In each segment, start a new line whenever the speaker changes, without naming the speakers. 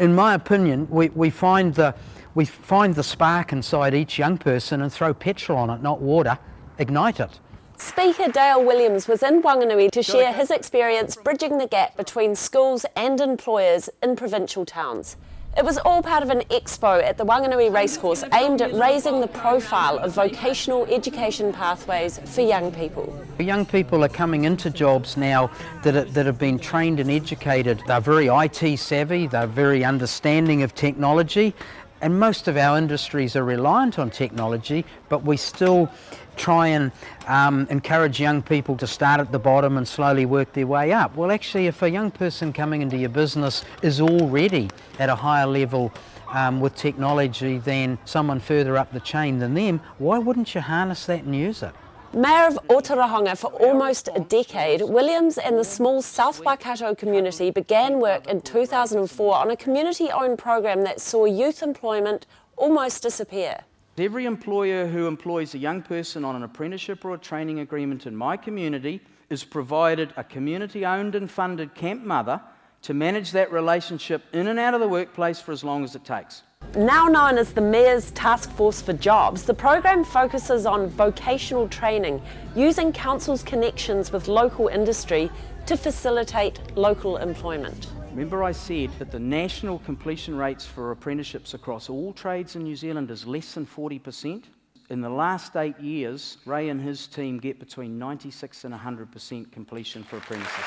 In my opinion, we find the spark inside each young person and throw petrol on it, not water, ignite it.
Speaker Dale Williams was in Wanganui to share his experience bridging the gap between schools and employers in provincial towns. It was all part of an expo at the Wanganui Racecourse aimed at raising the profile of vocational education pathways for young people.
Young people are coming into jobs now that have been trained and educated. They're very IT savvy, they're very understanding of technology, and most of our industries are reliant on technology, but we still try and encourage young people to start at the bottom and slowly work their way up. Well, actually, if a young person coming into your business is already at a higher level with technology than someone further up the chain than them, why wouldn't you harness that and use it?
Mayor of Otorohanga for almost a decade, Williams and the small South Waikato community began work in 2004 on a community-owned program that saw youth employment almost disappear.
Every employer who employs a young person on an apprenticeship or a training agreement in my community is provided a community-owned and funded camp mother to manage that relationship in and out of the workplace for as long as it takes.
Now known as the Mayor's Task Force for Jobs, the program focuses on vocational training, using council's connections with local industry to facilitate local employment.
Remember I said that the national completion rates for apprenticeships across all trades in New Zealand is less than 40%. In the last 8 years, Ray and his team get between 96 and 100% completion for apprentices.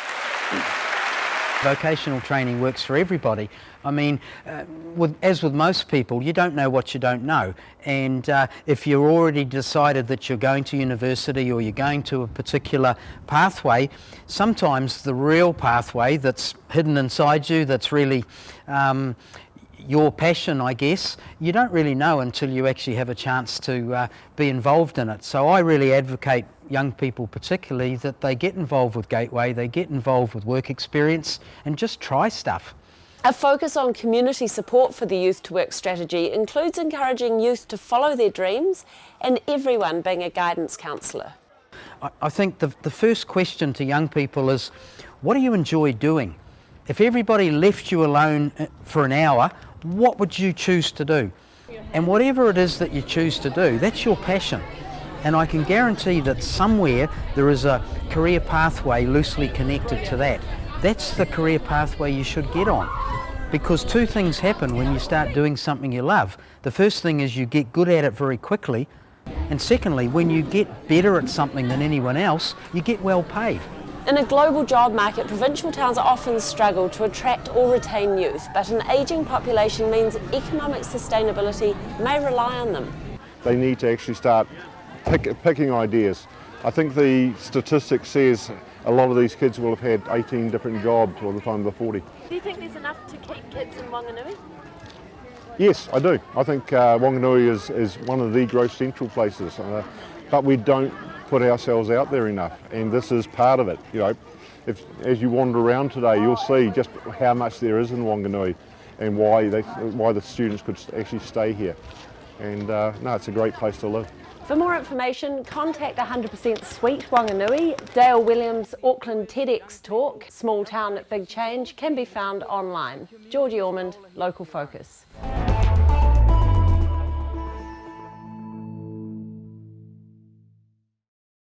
Vocational training works for everybody. I mean, as with most people, you don't know what you don't know. And if you're already decided that you're going to university or you're going to a particular pathway, sometimes the real pathway that's hidden inside you, that's really your passion, I guess, you don't really know until you actually have a chance to be involved in it. So I really advocate young people particularly that they get involved with Gateway, they get involved with work experience and just try stuff.
A focus on community support for the Youth to Work strategy includes encouraging youth to follow their dreams and everyone being a guidance counsellor.
I think the first question to young people is, what do you enjoy doing? If everybody left you alone for an hour, what would you choose to do? And whatever it is that you choose to do, that's your passion. And I can guarantee that somewhere there is a career pathway loosely connected to that. That's the career pathway you should get on. Because two things happen when you start doing something you love. The first thing is you get good at it very quickly. And secondly, when you get better at something than anyone else, you get well paid.
In a global job market, provincial towns often struggle to attract or retain youth, but an ageing population means economic sustainability may rely on them.
They need to actually start picking ideas. I think the statistics says a lot of these kids will have had 18 different jobs by the time they're 40.
Do you think there's enough to keep kids in Wanganui?
Yes, I do. I think Wanganui is one of the growth central places, but we don't put ourselves out there enough, and this is part of it. You know, as you wander around today, you'll see just how much there is in Wanganui and why the students could actually stay here. And no, it's a great place to live.
For more information, contact 100% Sweet Wanganui. Dale Williams' Auckland TEDx talk, Small Town Big Change, can be found online. Georgie Ormond, Local Focus.